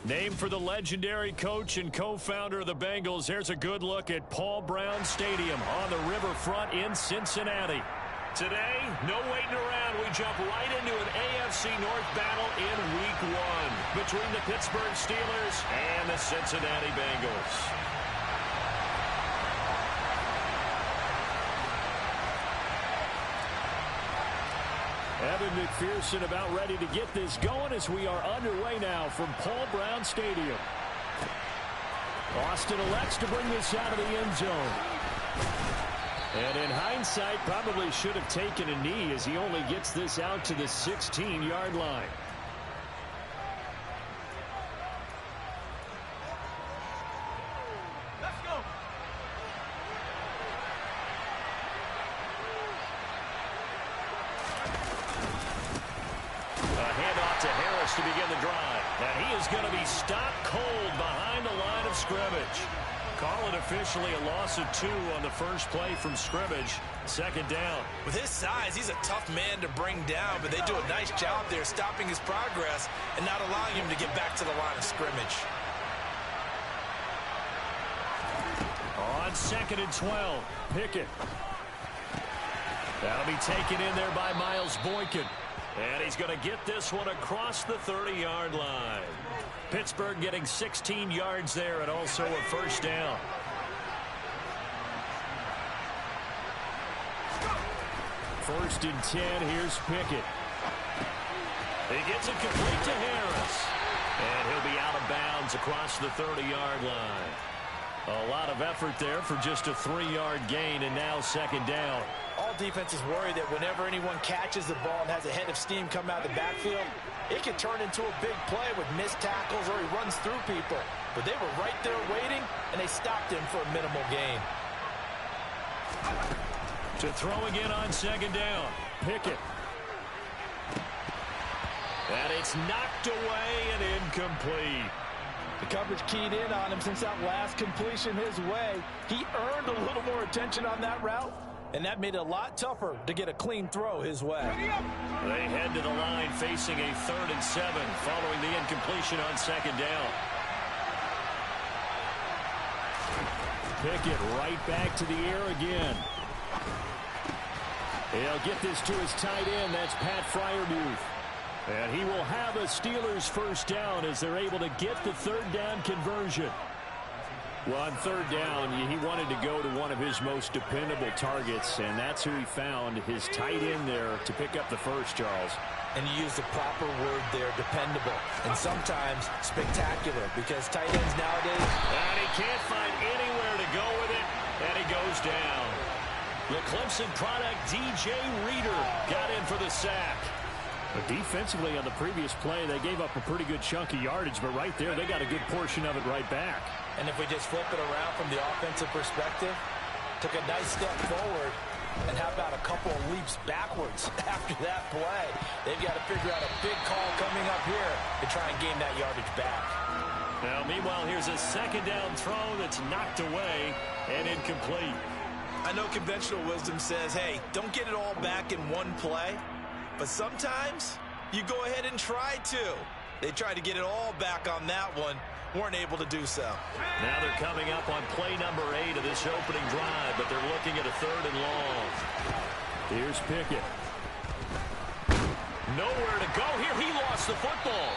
Named for the legendary coach and co-founder of the Bengals, here's a good look at Paul Brown Stadium on the riverfront in Cincinnati. Today, no waiting around. We jump right into an AFC North battle in Week 1 between the Pittsburgh Steelers and the Cincinnati Bengals. Evan McPherson about ready to get this going as we are underway now from Paul Brown Stadium. Austin elects to bring this out of the end zone. And in hindsight, probably should have taken a knee as he only gets this out to the 16-yard line. To begin the drive, and he is going to be stopped cold behind the line of scrimmage. Call it officially a loss of 2 on the first play from scrimmage. Second down. With his size, he's a tough man to bring down, but they do a nice job there stopping his progress and not allowing him to get back to the line of scrimmage. On 2nd and 12, Pickett. That'll be taken in there by Miles Boykin. And he's going to get this one across the 30-yard line. Pittsburgh getting 16 yards there and also a first down. First and 10, here's Pickett. He gets it complete to Harris. And he'll be out of bounds across the 30-yard line. A lot of effort there for just a 3-yard gain, and now second down. All defenses worry that whenever anyone catches the ball and has a head of steam come out of the backfield, it can turn into a big play with missed tackles or he runs through people. But they were right there waiting, and they stopped him for a minimal gain. To throw again on second down, Pickett. And it's knocked away and incomplete. The coverage keyed in on him since that last completion his way. He earned a little more attention on that route, and that made it a lot tougher to get a clean throw his way. They head to the line facing a 3rd and 7 following the incompletion on second down. Pickett right back to the air again. He'll get this to his tight end. That's Pat Freiermuth. And he will have a Steelers first down as they're able to get the 3rd down conversion. Well, on 3rd down, he wanted to go to one of his most dependable targets, and that's who he found, his tight end there to pick up the first, Charles. And you use the proper word there, dependable, and sometimes spectacular, because tight ends nowadays... And he can't find anywhere to go with it, and he goes down. The Clemson product, DJ Reader, got in for the sack. But defensively on the previous play, they gave up a pretty good chunk of yardage, but right there, they got a good portion of it right back. And if we just flip it around from the offensive perspective, took a nice step forward, and how about a couple of leaps backwards after that play? They've got to figure out a big call coming up here to try and gain that yardage back. Now, meanwhile, here's a second down throw that's knocked away and incomplete. I know conventional wisdom says, hey, don't get it all back in one play. But sometimes you go ahead and try to. They tried to get it all back on that one. Weren't able to do so. Now they're coming up on play number 8 of this opening drive, but they're looking at a 3rd and long. Here's Pickett. Nowhere to go here. He lost the football.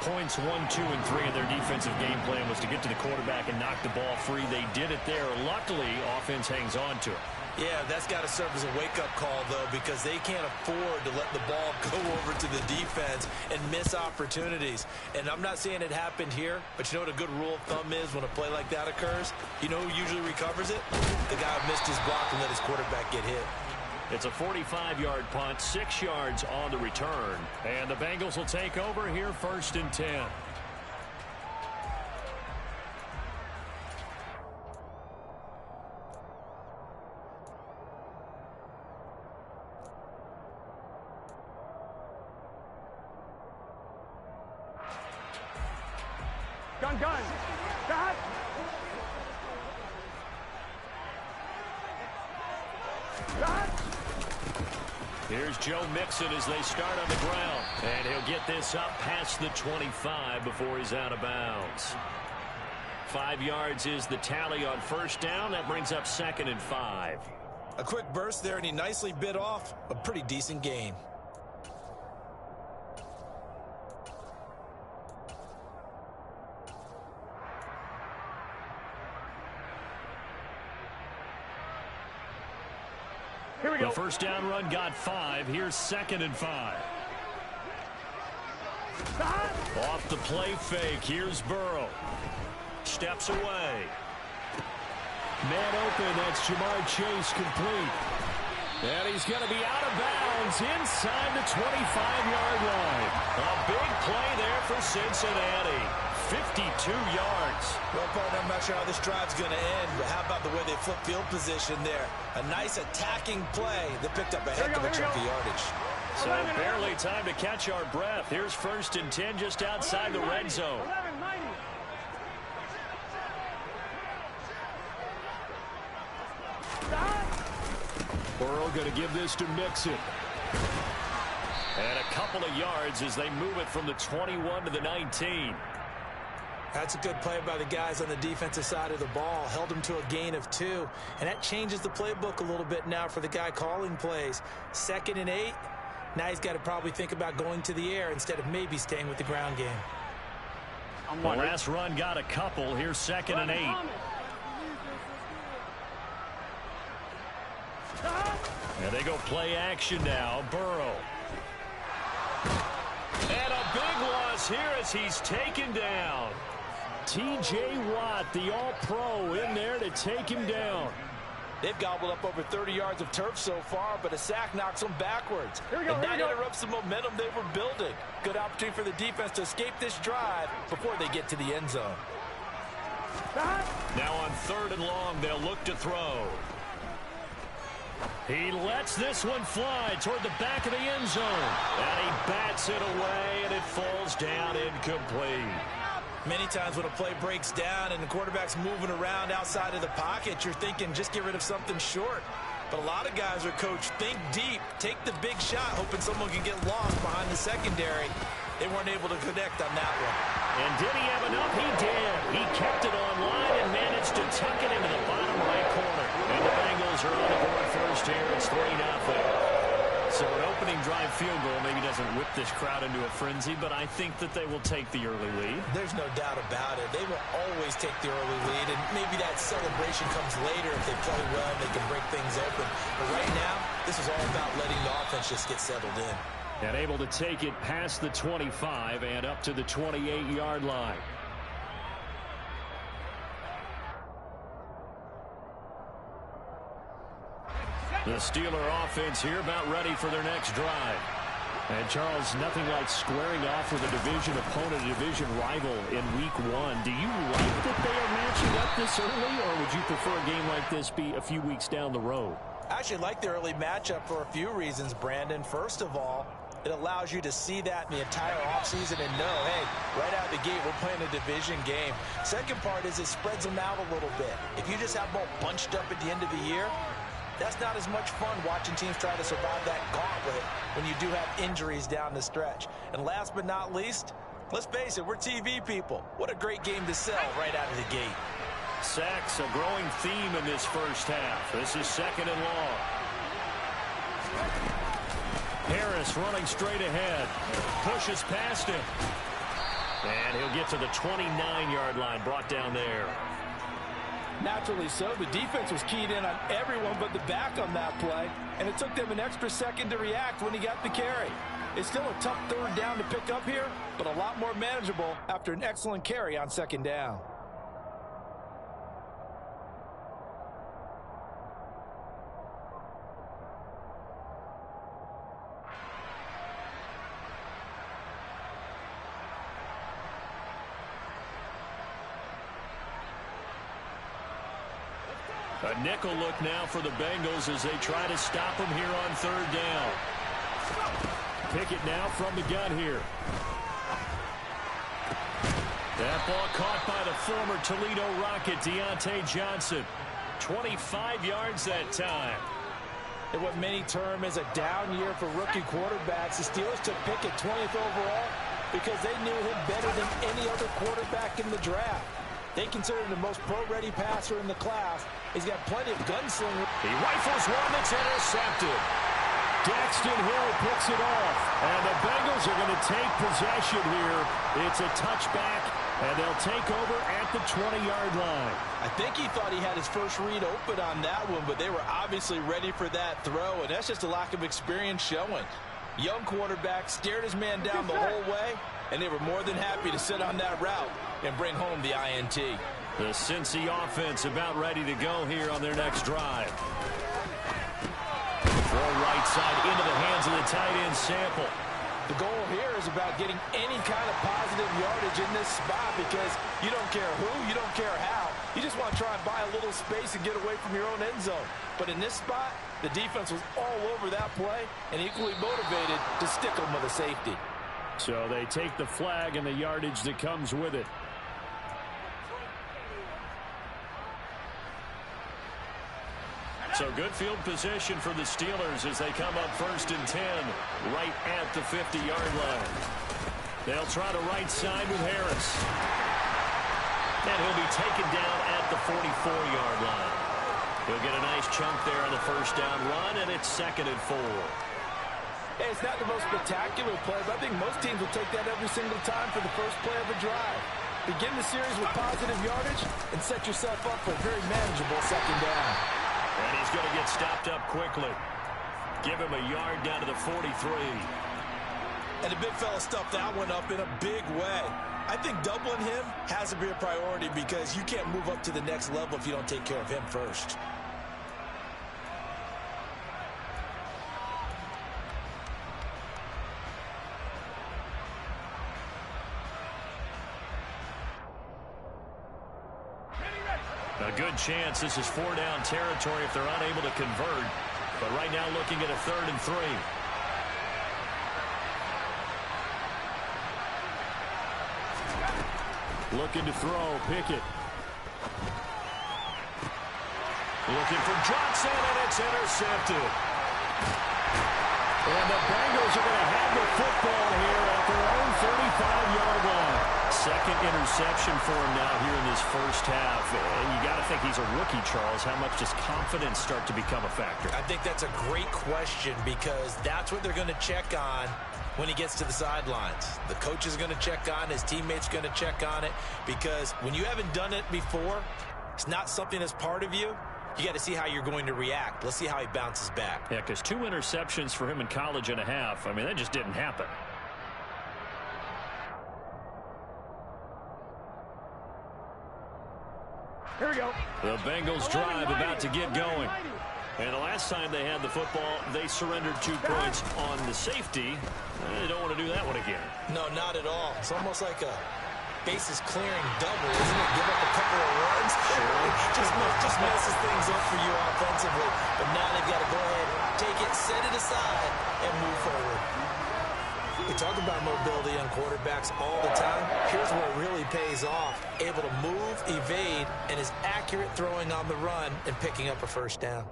Points 1, 2, and 3 in their defensive game plan was to get to the quarterback and knock the ball free. They did it there. Luckily, offense hangs on to it. Yeah, that's got to serve as a wake-up call, though, because they can't afford to let the ball go over to the defense and miss opportunities. And I'm not saying it happened here, but you know what a good rule of thumb is when a play like that occurs? You know who usually recovers it? The guy who missed his block and let his quarterback get hit. It's a 45-yard punt, 6 yards on the return. And the Bengals will take over here 1st and 10. Gun. Got. Here's Joe Mixon as they start on the ground. And he'll get this up past the 25 before he's out of bounds. 5 yards is the tally on first down. That brings up 2nd and 5. A quick burst there, and he nicely bit off a pretty decent gain. Here we go. The first down run got 5. Here's 2nd and 5. Off the play fake. Here's Burrow. Steps away. Man open. That's Jamar Chase complete. And he's going to be out of bounds inside the 25-yard line. A big play there for Cincinnati. 52 yards. Well, partner, I'm not sure how this drive's going to end, but how about the way they flip field position there? A nice attacking play that picked up a heck of a chunk of yardage. So barely time to catch our breath. Here's 1st and 10 just outside the red zone. Burrow going to give this to Mixon. And a couple of yards as they move it from the 21 to the 19. That's a good play by the guys on the defensive side of the ball. Held them to a gain of 2. And that changes the playbook a little bit now for the guy calling plays. 2nd and 8. Now he's got to probably think about going to the air instead of maybe staying with the ground game. The last run got a couple. Here's 2nd and 8. And they go play action now. Burrow. And a big loss here as he's taken down. T.J. Watt, the all-pro, in there to take him down. They've gobbled up over 30 yards of turf so far, but a sack knocks them backwards. And that interrupts the momentum they were building. Good opportunity for the defense to escape this drive before they get to the end zone. Now on 3rd and long, they'll look to throw. He lets this one fly toward the back of the end zone. And he bats it away, and it falls down incomplete. Many times when a play breaks down and the quarterback's moving around outside of the pocket, you're thinking just get rid of something short. But a lot of guys are coached, think deep, take the big shot, hoping someone can get lost behind the secondary. They weren't able to connect on that one. And did he have enough? He did. He kept it on line and managed to tuck it into the bottom right corner. And the Bengals are on the board first here. It's 3-0. So an opening drive field goal maybe doesn't whip this crowd into a frenzy, but I think that they will take the early lead. There's no doubt about it. They will always take the early lead, and maybe that celebration comes later if they play well and they can break things open. But right now, this is all about letting the offense just get settled in. And able to take it past the 25 and up to the 28-yard line. The Steeler offense here about ready for their next drive. And Charles, nothing like squaring off with a division opponent, a division rival in week 1. Do you like that they are matching up this early, or would you prefer a game like this be a few weeks down the road? I actually like the early matchup for a few reasons, Brandon. First of all, it allows you to see that in the entire offseason and know, hey, right out of the gate, we're playing a division game. Second part is it spreads them out a little bit. If you just have them all bunched up at the end of the year, that's not as much fun watching teams try to survive that gauntlet when you do have injuries down the stretch. And last but not least, let's face it, we're TV people. What a great game to sell right out of the gate. Sacks, a growing theme in this first half. This is 2nd and long. Harris running straight ahead. Pushes past him. And he'll get to the 29-yard line, brought down there. Naturally so. The defense was keyed in on everyone but the back on that play, and it took them an extra second to react when he got the carry. It's still a tough 3rd down to pick up here, but a lot more manageable after an excellent carry on 2nd down. A nickel look now for the Bengals as they try to stop him here on 3rd down. Pickett now from the gun here. That ball caught by the former Toledo Rocket, Deontay Johnson. 25 yards that time. In what many term as a down year for rookie quarterbacks, the Steelers took Pickett 20th overall because they knew him better than any other quarterback in the draft. They consider him the most pro-ready passer in the class. He's got plenty of gunslinger. He rifles one that's intercepted. Daxton Hill picks it off, and the Bengals are going to take possession here. It's a touchback, and they'll take over at the 20-yard line. I think he thought he had his first read open on that one, but they were obviously ready for that throw, and that's just a lack of experience showing. Young quarterback stared his man down the whole way, and they were more than happy to sit on that route and bring home the INT. The Cincy offense about ready to go here on their next drive. Throw right side into the hands of the tight end Sample. The goal here is about getting any kind of positive yardage in this spot because you don't care who, you don't care how. You just want to try and buy a little space and get away from your own end zone. But in this spot, the defense was all over that play and equally motivated to stick them with a safety. So they take the flag and the yardage that comes with it. So good field position for the Steelers as they come up 1st and 10 right at the 50-yard line. They'll try to right side with Harris. And he'll be taken down at the 44-yard line. He'll get a nice chunk there on the first down run, and it's 2nd and 4. Hey, it's not the most spectacular play, but I think most teams will take that every single time for the first play of a drive. Begin the series with positive yardage and set yourself up for a very manageable 2nd down. And he's going to get stopped up quickly. Give him a yard down to the 43. And the big fella stuffed that one up in a big way. I think doubling him has to be a priority because you can't move up to the next level if you don't take care of him first. A good chance this is 4-down territory if they're unable to convert. But right now looking at a 3rd and 3. Looking to throw, Pickett. Looking for Johnson, and it's intercepted. And the Bengals are going to have the football here at their own 35-yard line. 2nd interception for him now here in this first half. And you got to think he's a rookie, Charles. How much does confidence start to become a factor? I think that's a great question because that's what they're going to check on when he gets to the sidelines. The coach is going to check on it. His teammates are going to check on it because when you haven't done it before, it's not something that's part of you. You got to see how you're going to react. Let's see how he bounces back. Yeah, because 2 interceptions for him in college and a half. I mean, that just didn't happen. Here we go. The Bengals drive about to get going. And the last time they had the football, they surrendered 2 points on the safety. They don't want to do that one again. No, not at all. It's almost like a bases clearing double, isn't it? Give up a couple of runs. Sure. Just messes things up for you offensively. But now they've got to go ahead, take it, set it aside, and move forward. We talk about mobility on quarterbacks all the time. Here's where it really pays off. Able to move, evade, and is accurate throwing on the run and picking up a first down.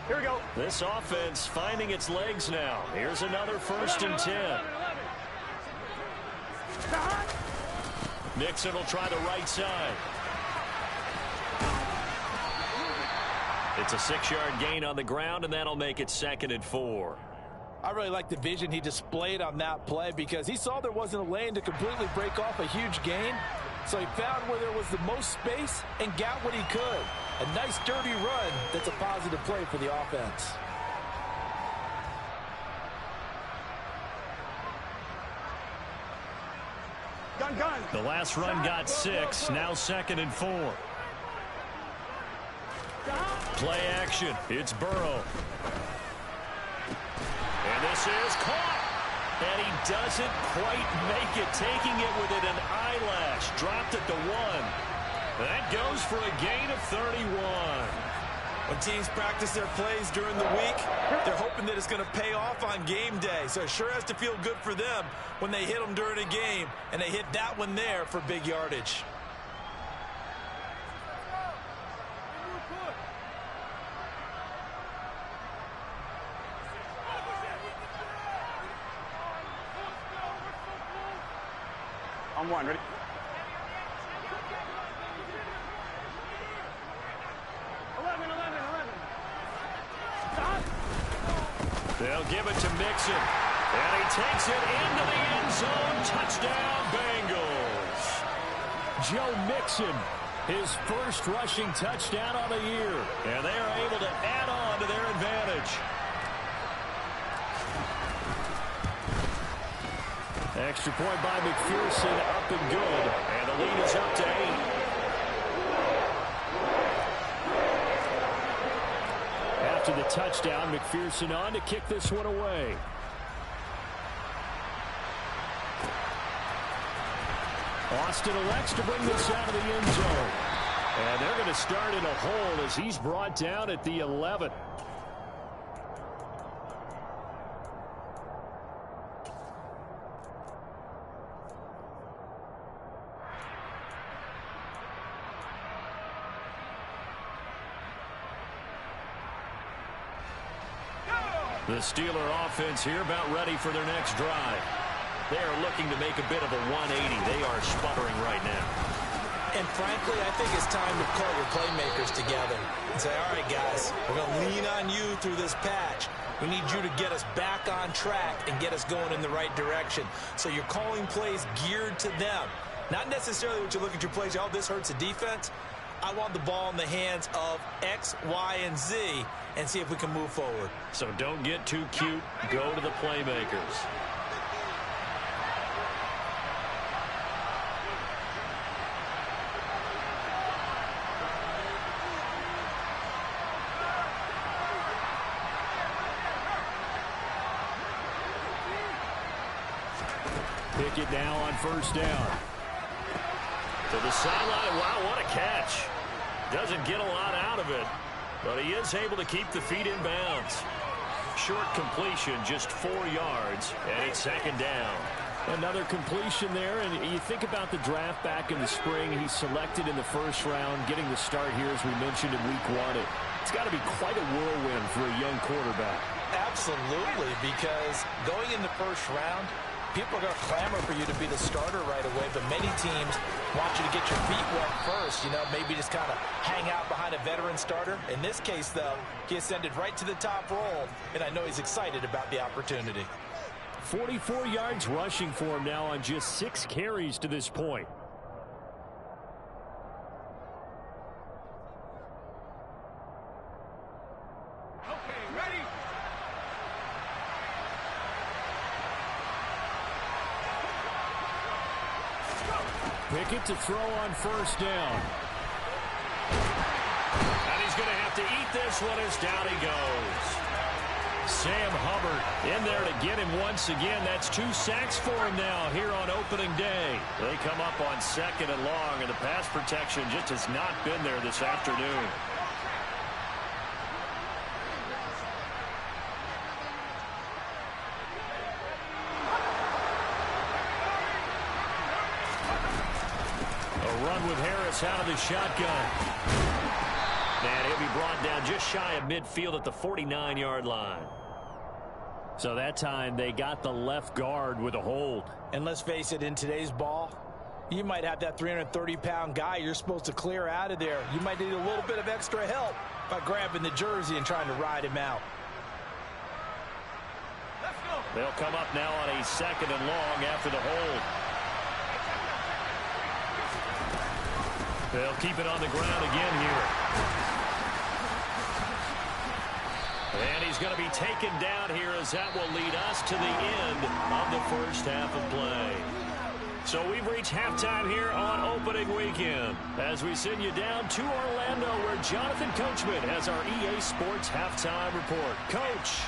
Here we go. This offense finding its legs now. Here's another 1st and 10. Nixon will try the right side. It's a 6-yard gain on the ground, and that'll make it 2nd and 4. I really like the vision he displayed on that play because he saw there wasn't a lane to completely break off a huge gain. So he found where there was the most space and got what he could. A nice, dirty run that's a positive play for the offense. Gun. The last run got 6, now 2nd and 4. Play action. It's Burrow. And this is caught. And he doesn't quite make it, taking it within an eyelash. Dropped at the 1. That goes for a gain of 31. When teams practice their plays during the week, they're hoping that it's going to pay off on game day. So it sure has to feel good for them when they hit them during a game, and they hit that one there for big yardage. On one, ready? They'll give it to Mixon. And he takes it into the end zone. Touchdown, Bengals. Joe Mixon, his first rushing touchdown on the year. And they are able to add on to their advantage. Extra point by McPherson, up and good. And the lead is up to 8. After the touchdown, McPherson on to kick this one away. Austin elects to bring this out of the end zone. And they're going to start in a hole as he's brought down at the 11. The Steeler offense here about ready for their next drive. They are looking to make a bit of a 180. They are sputtering right now. And frankly, I think it's time to call your playmakers together and say, all right, guys, we're going to lean on you through this patch. We need you to get us back on track and get us going in the right direction. So you're calling plays geared to them. Not necessarily what you look at your plays, oh, this hurts the defense. I want the ball in the hands of X, Y, and Z and see if we can move forward. So don't get too cute. Go to the playmakers. Pickett now on first down. To the sideline. Wow, what a catch. Doesn't get a lot out of it, but he is able to keep the feet in bounds. Short completion, just 4 yards, and it's second down. Another completion there, and you think about the draft back in the spring. He's selected in the first round, getting the start here, as we mentioned, in week 1. It's got to be quite a whirlwind for a young quarterback. Absolutely, because going in the first round, people are going to clamor for you to be the starter right away, but many teams want you to get your feet wet first, maybe just kind of hang out behind a veteran starter. In this case, though, he ascended right to the top roll, and I know he's excited about the opportunity. 44 yards rushing for him now on just 6 carries to this point. Pickett to throw on first down. And he's going to have to eat this one as down he goes. Sam Hubbard in there to get him once again. That's 2 sacks for him now here on opening day. They come up on second and long, and the pass protection just has not been there this afternoon. Run with Harris out of the shotgun. And he'll be brought down just shy of midfield at the 49-yard line. So that time they got the left guard with a hold. And let's face it, in today's ball, you might have that 330-pound guy you're supposed to clear out of there. You might need a little bit of extra help by grabbing the jersey and trying to ride him out. They'll come up now on a second and long after the hold. They'll keep it on the ground again here. And he's going to be taken down here as that will lead us to the end of the first half of play. So we've reached halftime here on opening weekend as we send you down to Orlando where Jonathan Coachman has our EA Sports halftime report. Coach.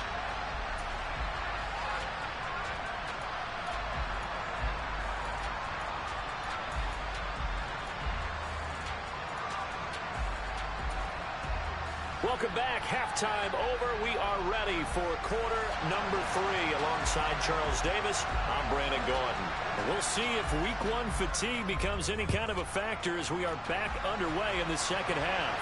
Welcome back. Halftime over. We are ready for quarter number 3 alongside Charles Davis. I'm Brandon Gordon. And we'll see if week 1 fatigue becomes any kind of a factor as we are back underway in the second half.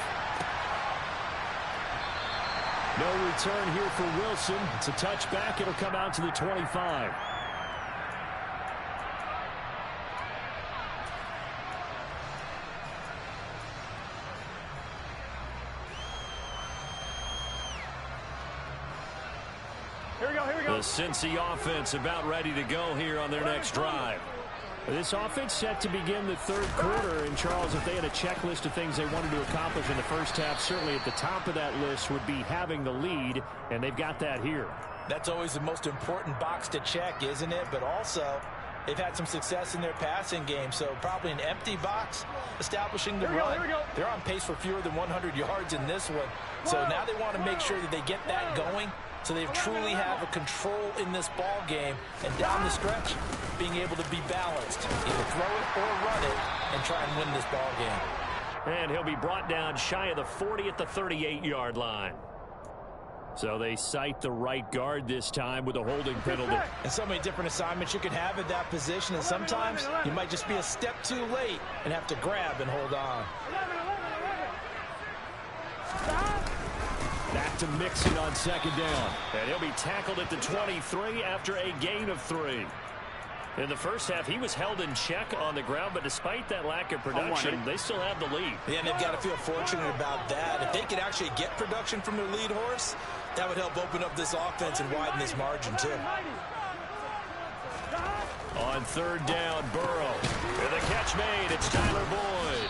No return here for Wilson. It's a touchback. It'll come out to the 25. Here we go, here we go. The Cincy offense about ready to go here on their next drive. This offense set to begin the third quarter. And, Charles, if they had a checklist of things they wanted to accomplish in the first half, certainly at the top of that list would be having the lead, and they've got that here. That's always the most important box to check, isn't it? But also, they've had some success in their passing game, so probably an empty box establishing the run. Here we go. They're on pace for fewer than 100 yards in this one. So now they want to make sure that they get that going so they truly have a control in this ball game. And down the stretch, being able to be balanced. Either throw it or run it and try and win this ball game. And he'll be brought down shy of the 40 at the 38-yard line. So they cite the right guard this time with a holding penalty. And so many different assignments you can have at that position, and sometimes you might just be a step too late and have to grab and hold on. Back to Mixon on second down. And he'll be tackled at the 23 after a gain of 3. In the first half, he was held in check on the ground, but despite that lack of production, they still have the lead. Yeah, and they've got to feel fortunate about that. If they could actually get production from their lead horse, that would help open up this offense and widen this margin, too. On third down, Burrow. And the catch made. It's Tyler Boyd.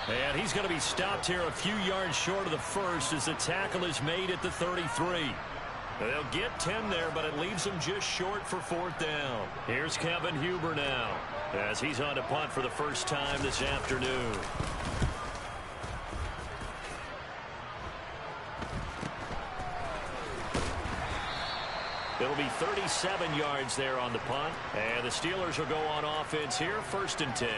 And he's going to be stopped here a few yards short of the first as the tackle is made at the 33. They'll get 10 there, but it leaves them just short for fourth down. Here's Kevin Huber now as he's on to punt for the first time this afternoon. It'll be 37 yards there on the punt. And the Steelers will go on offense here, 1st and 10.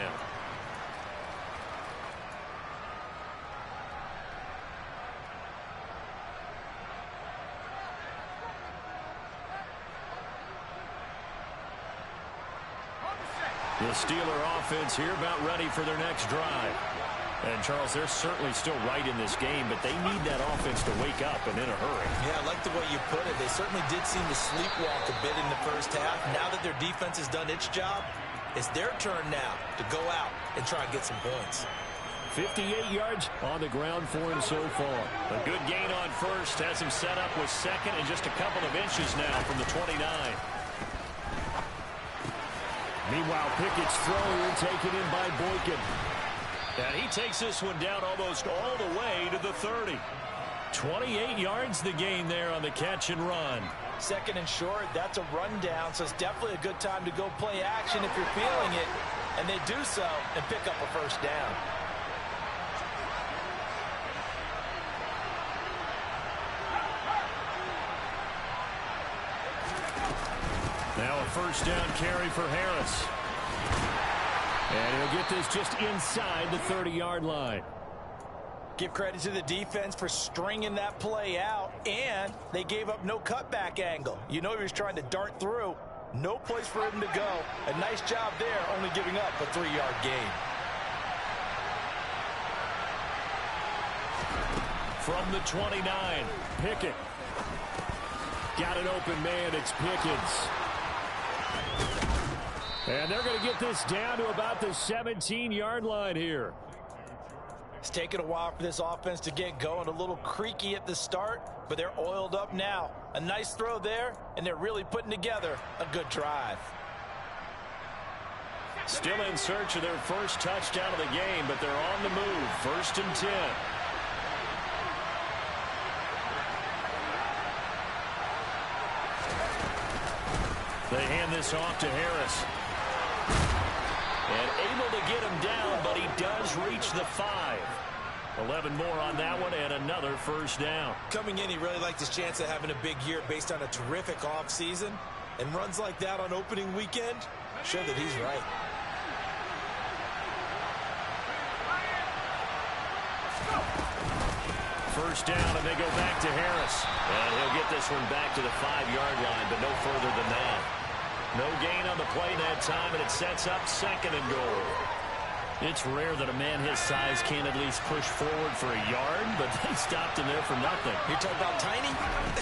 The Steeler offense here about ready for their next drive. And, Charles, they're certainly still right in this game, but they need that offense to wake up and in a hurry. Yeah, I like the way you put it. They certainly did seem to sleepwalk a bit in the first half. Now that their defense has done its job, it's their turn now to go out and try and get some points. 58 yards on the ground for him so far. A good gain on first has him set up with second and just a couple of inches now from the 29. Meanwhile, Pickett's throw here taken in by Boykin. And he takes this one down almost all the way to the 30. 28 yards the gain there on the catch and run. Second and short, that's a rundown, so it's definitely a good time to go play action if you're feeling it. And they do so and pick up a first down. Now a first down carry for Harris. And he'll get this just inside the 30-yard line. Give credit to the defense for stringing that play out, and they gave up no cutback angle. You know he was trying to dart through. No place for him to go. A nice job there, only giving up a 3-yard gain. From the 29, Pickett. Got an open man, it's Pickens. And they're going to get this down to about the 17-yard line here. It's taken a while for this offense to get going. A little creaky at the start, but they're oiled up now. A nice throw there, and they're really putting together a good drive. Still in search of their first touchdown of the game, but they're on the move. 1st and 10. They hand this off to Harris. And able to get him down, but he does reach the 5. 11 more on that one and another first down. Coming in, he really liked his chance of having a big year based on a terrific offseason. And runs like that on opening weekend show that he's right. First down, and they go back to Harris. And he'll get this one back to the 5-yard line, but no further than that. No gain on the play that time, and it sets up 2nd and goal. It's rare that a man his size can't at least push forward for a yard, but they stopped him there for nothing. You're talking about tiny?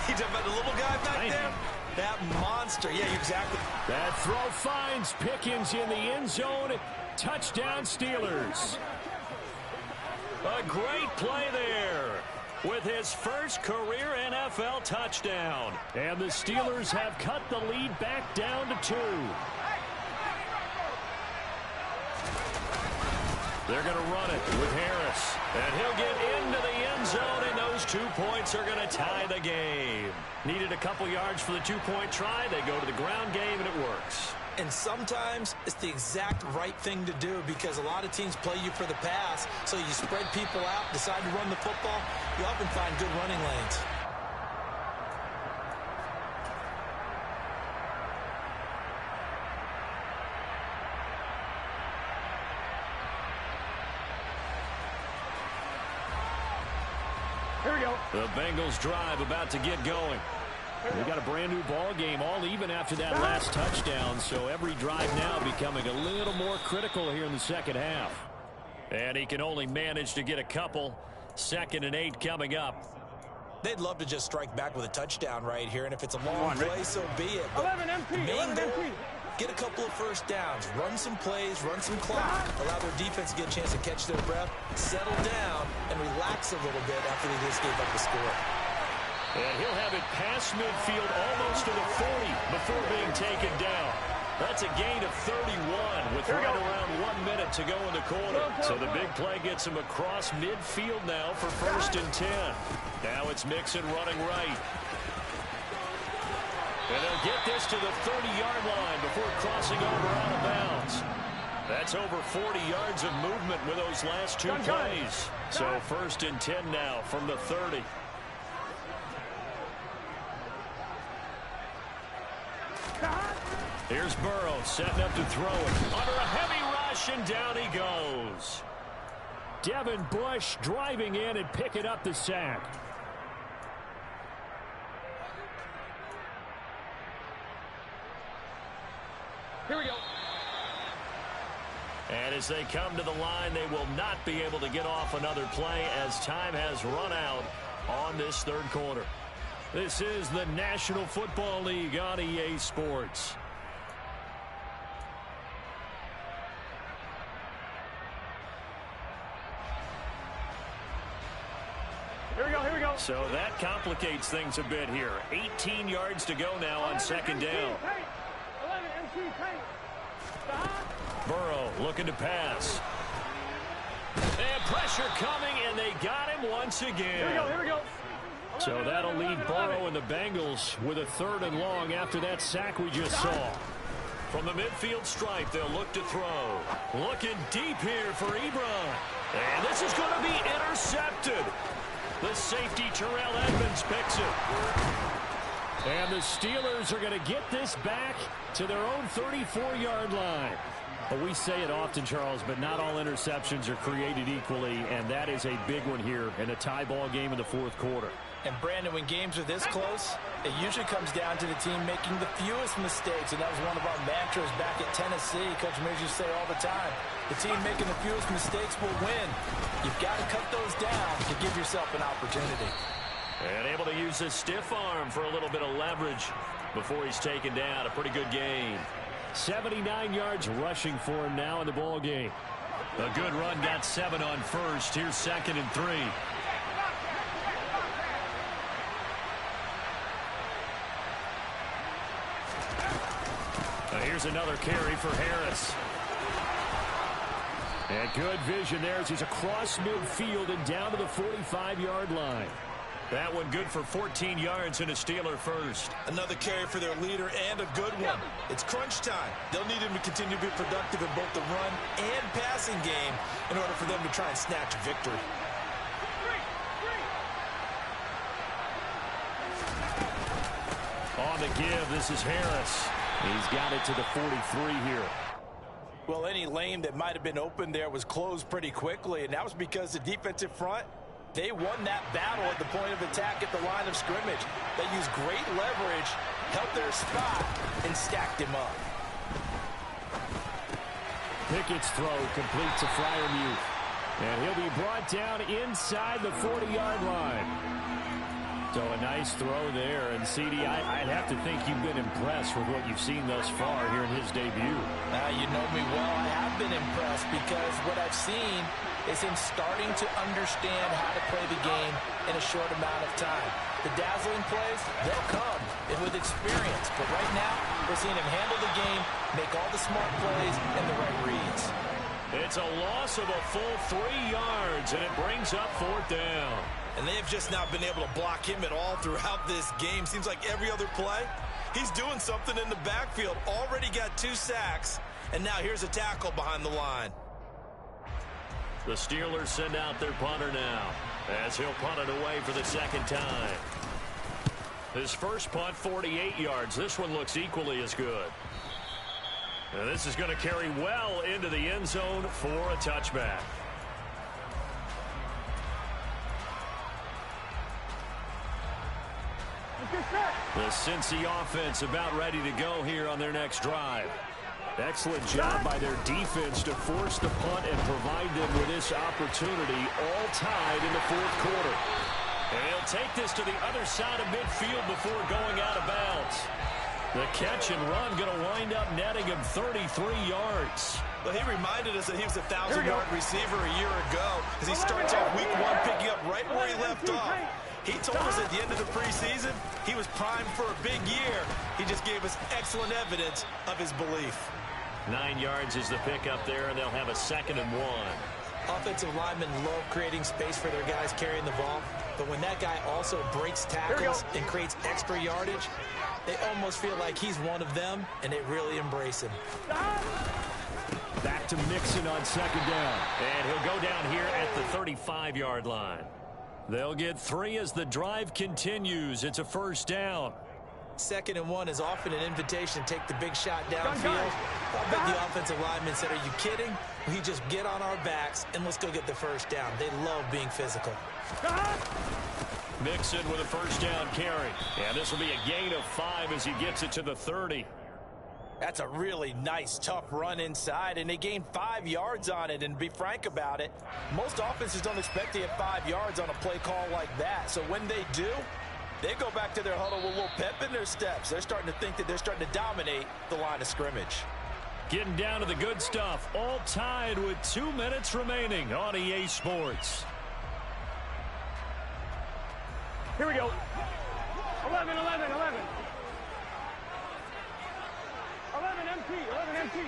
You're talking about the little guy back Tiny. there? That monster. Yeah, exactly. That throw finds Pickens in the end zone. Touchdown, Steelers. A great play there. with his first career NFL touchdown. And the Steelers have cut the lead back down to 2. They're going to run it with Harris. And he'll get into the end zone, and those 2 points are going to tie the game. Needed a couple yards for the 2-point try. They go to the ground game, and it works. And sometimes it's the exact right thing to do because a lot of teams play you for the pass. So you spread people out, decide to run the football. You often find good running lanes. Here we go. The Bengals drive about to get going. We got a brand new ball game, all even after that last touchdown. So every drive now becoming a little more critical here in the second half. And he can only manage to get a couple. 2nd and 8 coming up. They'd love to just strike back with a touchdown right here. And if it's a long play, so be it. But 11 MP. the main 11 goal, MP. get a couple of first downs, run some plays, run some clock, allow their defense to get a chance to catch their breath, settle down, and relax a little bit after they just gave up the score. And he'll have it past midfield almost to the 40 before being taken down. That's a gain of 31 with right around 1 minute to go in the quarter. So the big play gets him across midfield now for 1st and 10. Now it's Mixon running right. And they'll get this to the 30-yard line before crossing over out of bounds. That's over 40 yards of movement with those last 2 plays. So 1st and 10 now from the 30. Here's Burrow setting up to throw it. Under a heavy rush, and down he goes. Devin Bush driving in and picking up the sack. Here we go. And as they come to the line, they will not be able to get off another play as time has run out on this 3rd quarter. This is the National Football League on EA Sports. Here we go. Here we go. So that complicates things a bit here. 18 yards to go now on 2nd down. 11 MC tank. Burrow looking to pass. And pressure coming, and they got him once again. Here we go. Here we go. So that'll lead Burrow and the Bengals with a 3rd and long after that sack we just saw. From the midfield stripe, they'll look to throw. Looking deep here for Ebron. And this is going to be intercepted. The safety, Terrell Edmonds, picks it. And the Steelers are going to get this back to their own 34-yard line. Well, we say it often, Charles, but not all interceptions are created equally, and that is a big one here in a tie ball game in the 4th quarter. And, Brandon, when games are this close, it usually comes down to the team making the fewest mistakes, and that was one of our mantras back at Tennessee. Coach Mears used to say all the time, the team making the fewest mistakes will win. You've got to cut those down to give yourself an opportunity. And able to use his stiff arm for a little bit of leverage before he's taken down. A pretty good game. 79 yards rushing for him now in the ball game. A good run, got 7 on 1st. Here's 2nd and 3. Here's another carry for Harris. And good vision there as he's across midfield and down to the 45-yard line. That one good for 14 yards and a Steeler first. Another carry for their leader and a good one. It's crunch time. They'll need him to continue to be productive in both the run and passing game in order for them to try and snatch a victory. On the give, this is Harris. He's got it to the 43 here. Well, any lane that might have been open there was closed pretty quickly, and that was because the defensive front, they won that battle at the point of attack at the line of scrimmage. They used great leverage, held their spot, and stacked him up. Pickett's throw complete to Freiermuth. And he'll be brought down inside the 40-yard line. So a nice throw there. And, CD, I'd have to think you've been impressed with what you've seen thus far here in his debut. You know me well. I have been impressed because what I've seen is him starting to understand how to play the game in a short amount of time. The dazzling plays, they'll come and with experience. But right now, we're seeing him handle the game, make all the smart plays, and the right reads. It's a loss of a full 3 yards, and it brings up 4th down. And they have just not been able to block him at all throughout this game. Seems like every other play, he's doing something in the backfield. Already got 2 sacks, and now here's a tackle behind the line. The Steelers send out their punter now, as he'll punt it away for the 2nd time. His first punt, 48 yards. This one looks equally as good. And this is going to carry well into the end zone for a touchback. The Cincy offense about ready to go here on their next drive. Excellent job by their defense to force the punt and provide them with this opportunity, all tied in the 4th quarter. And he'll take this to the other side of midfield before going out of bounds. The catch and run going to wind up netting him 33 yards. Well, he reminded us that he was a 1,000-yard receiver a year ago as he starts off week 1 picking up right where he left off. He told us at the end of the preseason he was primed for a big year. He just gave us excellent evidence of his belief. 9 yards is the pickup there, and they'll have a 2nd and 1. Offensive linemen love creating space for their guys carrying the ball, but when that guy also breaks tackles and creates extra yardage, they almost feel like he's one of them, and they really embrace him. Back to Mixon on 2nd down, and he'll go down here at the 35-yard line. They'll get 3 as the drive continues. It's a 1st down. 2nd and 1 is often an invitation to take the big shot downfield. I bet the offensive lineman said, are you kidding? We just get on our backs and let's go get the 1st down. They love being physical. Mixon with a 1st down carry. And this will be a gain of 5 as he gets it to the 30. That's a really nice, tough run inside, and they gained 5 yards on it. And to be frank about it, most offenses don't expect to get 5 yards on a play call like that. So when they do, they go back to their huddle with a little pep in their steps. They're starting to think that they're starting to dominate the line of scrimmage. Getting down to the good stuff, all tied with 2 minutes remaining on EA Sports. Here we go. 11, 11, 11. 11 MT, 11 MT.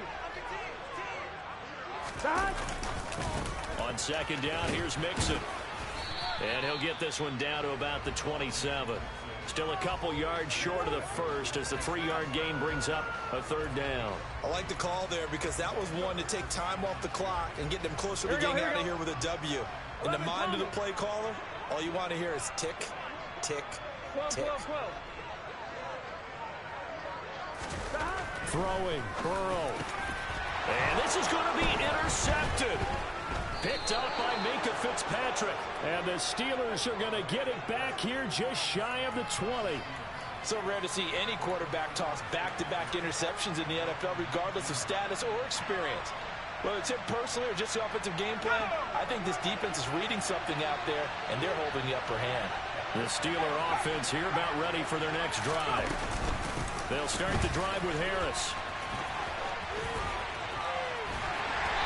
On 2nd down, here's Mixon. And he'll get this one down to about the 27. Still a couple yards short of the 1st as the 3-yard gain brings up a 3rd down. I like the call there because that was one to take time off the clock and get them closer to getting out of here with a W. In the mind of the play caller, all you want to hear is tick, tick, 12, tick. 12, 12. Throwing, Burrow. And this is going to be intercepted. Picked up by Minkah Fitzpatrick. And the Steelers are going to get it back here just shy of the 20. So rare to see any quarterback toss back-to-back interceptions in the NFL, regardless of status or experience. Whether it's him personally or just the offensive game plan, I think this defense is reading something out there, and they're holding the upper hand. The Steeler offense here about ready for their next drive. They'll start the drive with Harris.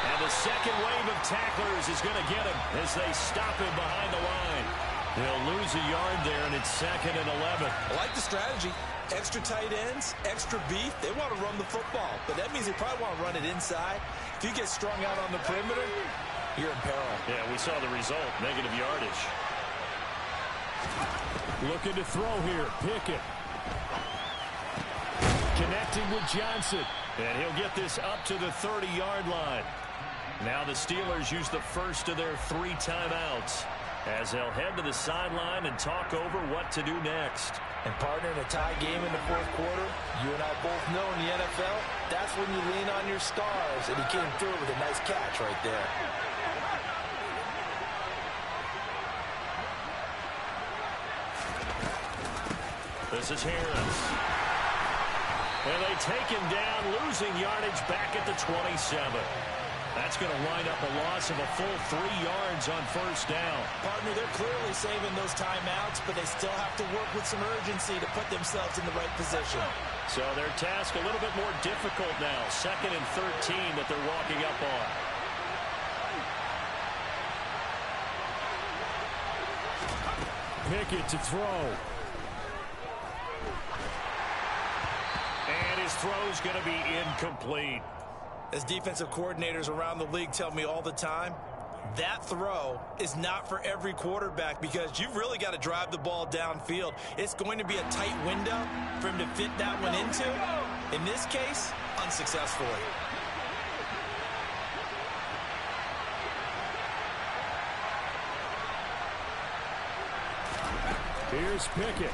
And the second wave of tacklers is going to get him as they stop him behind the line. They'll lose a yard there, and it's 2nd and 11. I like the strategy. Extra tight ends, extra beef. They want to run the football, but that means they probably want to run it inside. If you get strung out on the perimeter, you're in peril. Yeah, we saw the result, negative yardage. Looking to throw here, Pickett. Connecting with Johnson. And he'll get this up to the 30-yard line. Now the Steelers use the first of their 3 timeouts as they'll head to the sideline and talk over what to do next. And partner, in a tie game in the 4th quarter, you and I both know in the NFL, that's when you lean on your stars. And he came through with a nice catch right there. This is Harris. And they take him down, losing yardage back at the 27. That's going to wind up a loss of a full 3 yards on first down. Partner, they're clearly saving those timeouts, but they still have to work with some urgency to put themselves in the right position. So their task a little bit more difficult now. 2nd and 13 that they're walking up on. Pickett to throw. And his throw's going to be incomplete. As defensive coordinators around the league tell me all the time, that throw is not for every quarterback because you've really got to drive the ball downfield. It's going to be a tight window for him to fit that one into. In this case, unsuccessfully. Here's Pickett.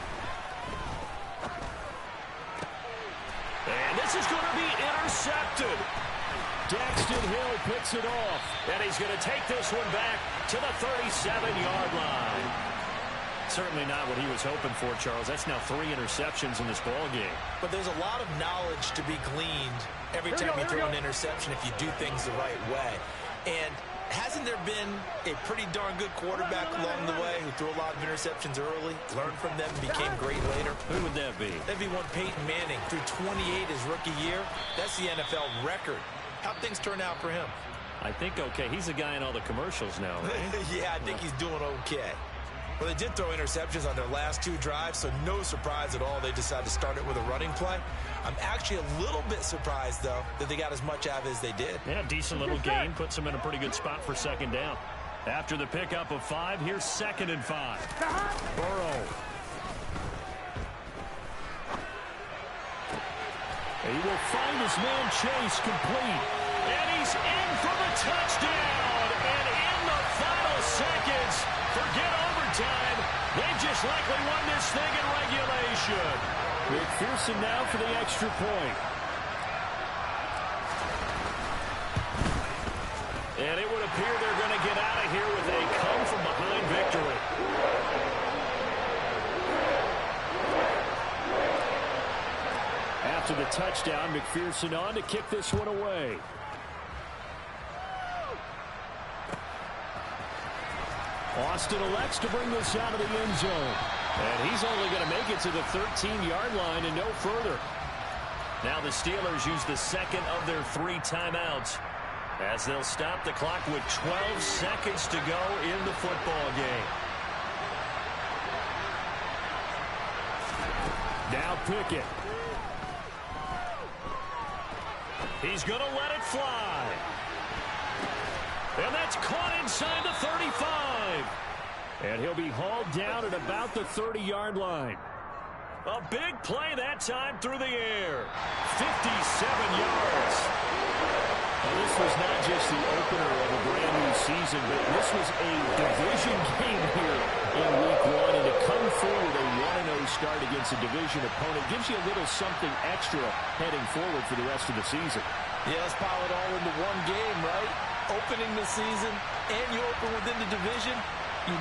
And this is going to be intercepted. Daxton Hill picks it off. And he's going to take this one back to the 37-yard line. Certainly not what he was hoping for, Charles. That's now 3 interceptions in this ball game. But there's a lot of knowledge to be gleaned every time you throw an interception if you do things the right way. And hasn't there been a pretty darn good quarterback along the way who threw a lot of interceptions early, learned from them, and became great later? Who would that be? That'd be one Peyton Manning. Threw 28 his rookie year. That's the NFL record. How'd things turn out for him? I think okay. He's the guy in all the commercials now, right? Yeah, I think he's doing okay. Well, they did throw interceptions on their last 2 drives, so no surprise at all they decided to start it with a running play. I'm actually a little bit surprised, though, that they got as much out of it as they did. Yeah, decent little gain. Puts them in a pretty good spot for 2nd down. After the pickup of 5, here's 2nd and 5. Burrow. He will find his man Chase complete. And he's in for the touchdown. And in the final seconds, forget overtime. They just likely won this thing in regulation. McPherson now for the extra point. And it would appear they're going to get out of here with a come-from-behind victory. After the touchdown, McPherson on to kick this one away. Austin elects to bring this out of the end zone. And he's only going to make it to the 13-yard line and no further. Now the Steelers use the 2nd of their 3 timeouts as they'll stop the clock with 12 seconds to go in the football game. Now Pickett. He's going to let it fly. And that's caught inside the 35. And he'll be hauled down at about the 30-yard line. A big play that time through the air. 57 yards. Now, this was not just the opener of a brand-new season, but this was a division game here in Week 1. And to come through with a 1-0 start against a division opponent gives you a little something extra heading forward for the rest of the season. Yeah, let's pile it all into one game, right? Opening the season, and you open within the division. You